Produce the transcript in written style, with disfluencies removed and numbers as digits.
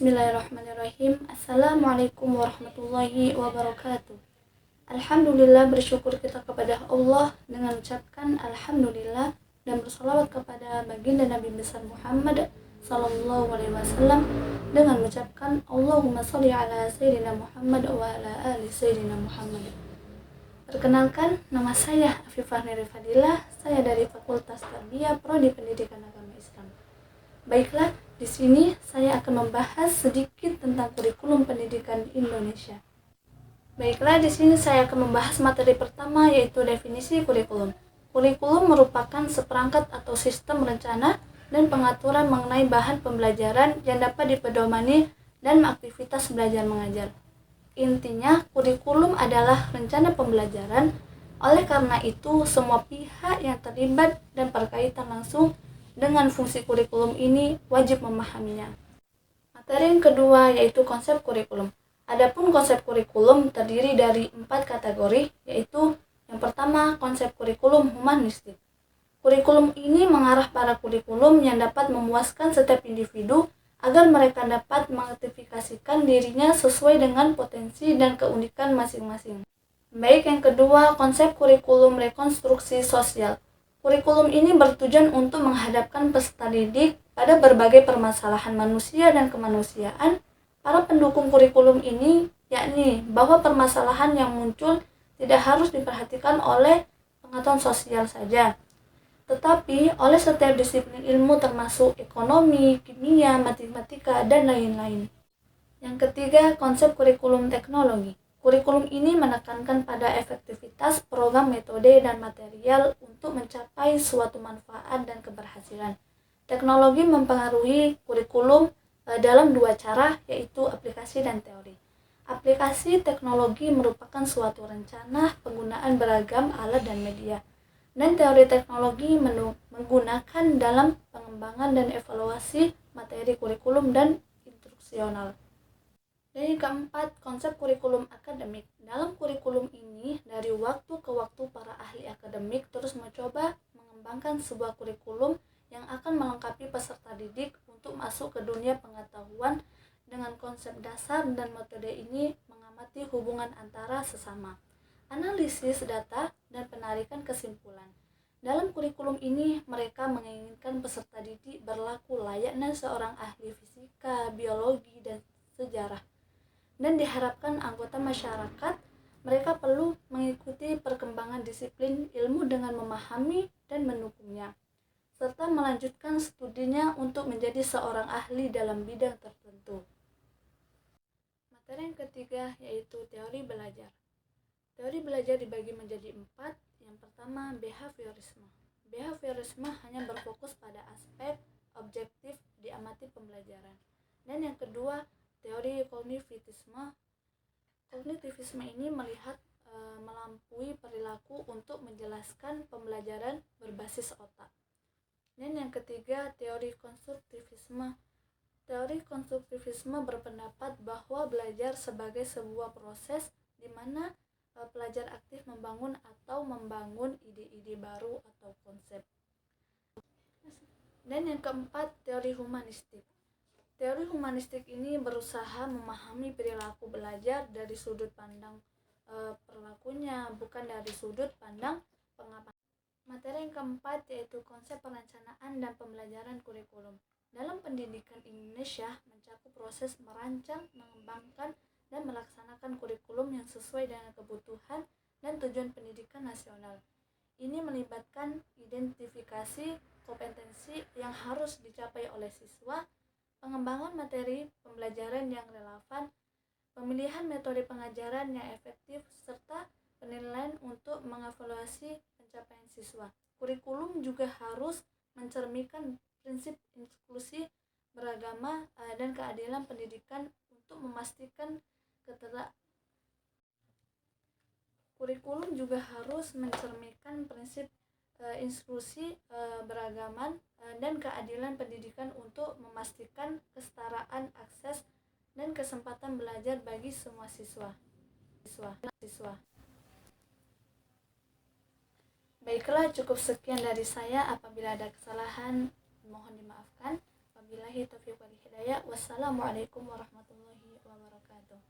Bismillahirrahmanirrahim. Assalamualaikum warahmatullahi wabarakatuh. Alhamdulillah, bersyukur kita kepada Allah dengan ucapkan Alhamdulillah dan bersalawat kepada baginda Nabi besar Muhammad sallallahu alaihi wasallam dengan mengucapkan Allahumma sholli ala sayyidina Muhammad wa ala ali sayyidina Muhammad. Perkenalkan, nama saya Afifah Neri Fadilah. Saya dari Fakultas Tarbiyah Prodi Pendidikan Agama Islam. Baiklah, di sini saya akan membahas sedikit tentang kurikulum pendidikan di Indonesia. Baiklah, di sini saya akan membahas materi pertama, yaitu definisi kurikulum. Kurikulum merupakan seperangkat atau sistem rencana dan pengaturan mengenai bahan pembelajaran yang dapat dipedomani dan aktivitas belajar mengajar. Intinya, kurikulum adalah rencana pembelajaran. Oleh karena itu, semua pihak yang terlibat dan berkaitan langsung dengan fungsi kurikulum ini wajib memahaminya. Materi yang kedua yaitu konsep kurikulum. Adapun konsep kurikulum terdiri dari 4 kategori, yaitu yang pertama konsep kurikulum humanistik. Kurikulum ini mengarah pada kurikulum yang dapat memuaskan setiap individu agar mereka dapat mengaktifkan dirinya sesuai dengan potensi dan keunikan masing-masing. Baik, yang kedua konsep kurikulum rekonstruksi sosial. Kurikulum ini bertujuan untuk menghadapkan peserta didik pada berbagai permasalahan manusia dan kemanusiaan. Para pendukung kurikulum ini yakni bahwa permasalahan yang muncul tidak harus diperhatikan oleh pengetahuan sosial saja, tetapi oleh setiap disiplin ilmu termasuk ekonomi, kimia, matematika, dan lain-lain. Yang ketiga, konsep kurikulum teknologi. Kurikulum ini menekankan pada efektivitas program, metode, dan material untuk mencapai suatu manfaat dan keberhasilan. Teknologi mempengaruhi kurikulum dalam 2 cara, yaitu aplikasi dan teori. Aplikasi teknologi merupakan suatu rencana penggunaan beragam alat dan media, dan teori teknologi menggunakan dalam pengembangan dan evaluasi materi kurikulum dan instruksional. Dan yang keempat, konsep kurikulum akademik. Dalam kurikulum ini, dari waktu ke waktu para ahli akademik terus mencoba mengembangkan sebuah kurikulum yang akan melengkapi peserta didik untuk masuk ke dunia pengetahuan. Dengan konsep dasar dan metode ini mengamati hubungan antara sesama, analisis data, dan penarikan kesimpulan. Dalam kurikulum ini, mereka menginginkan peserta didik berlaku layaknya seorang ahli fisika, biologi, dan sejarah. Dan diharapkan anggota masyarakat, mereka perlu mengikuti perkembangan disiplin ilmu dengan memahami dan mendukungnya, serta melanjutkan studinya untuk menjadi seorang ahli dalam bidang tertentu. Materi yang ketiga yaitu teori belajar. Teori belajar dibagi menjadi 4. Yang pertama, behaviorisme. Behaviorisme hanya berfokus pada aspek objektif diamati pembelajaran. Dan yang kedua, teori kognitivisme. Kognitivisme ini melihat melampaui perilaku untuk menjelaskan pembelajaran berbasis otak. Dan yang ketiga, teori konstruktivisme. Teori konstruktivisme berpendapat bahwa belajar sebagai sebuah proses di mana pelajar aktif membangun ide-ide baru atau konsep. Dan yang keempat, teori humanistik. Teori humanistik ini berusaha memahami perilaku belajar dari sudut pandang perilakunya, bukan dari sudut pandang pengapalan. Materi yang keempat yaitu konsep perencanaan dan pembelajaran kurikulum. Dalam pendidikan Indonesia mencakup proses merancang, mengembangkan, dan melaksanakan kurikulum yang sesuai dengan kebutuhan dan tujuan pendidikan nasional. Ini melibatkan identifikasi kompetensi yang harus dicapai oleh siswa, pengembangan materi pembelajaran yang relevan, pemilihan metode pengajaran yang efektif, serta penilaian untuk mengevaluasi pencapaian siswa. Kurikulum juga harus mencerminkan prinsip inklusi beragama dan keadilan pendidikan untuk memastikan Kurikulum juga harus mencerminkan prinsip inklusi beragaman dan keadilan pendidikan untuk memastikan kesetaraan akses dan kesempatan belajar bagi semua siswa. Baiklah, cukup sekian dari saya. Apabila ada kesalahan, mohon dimaafkan. Wabillahi taufiq wal hidayah. Wassalamualaikum warahmatullahi wabarakatuh.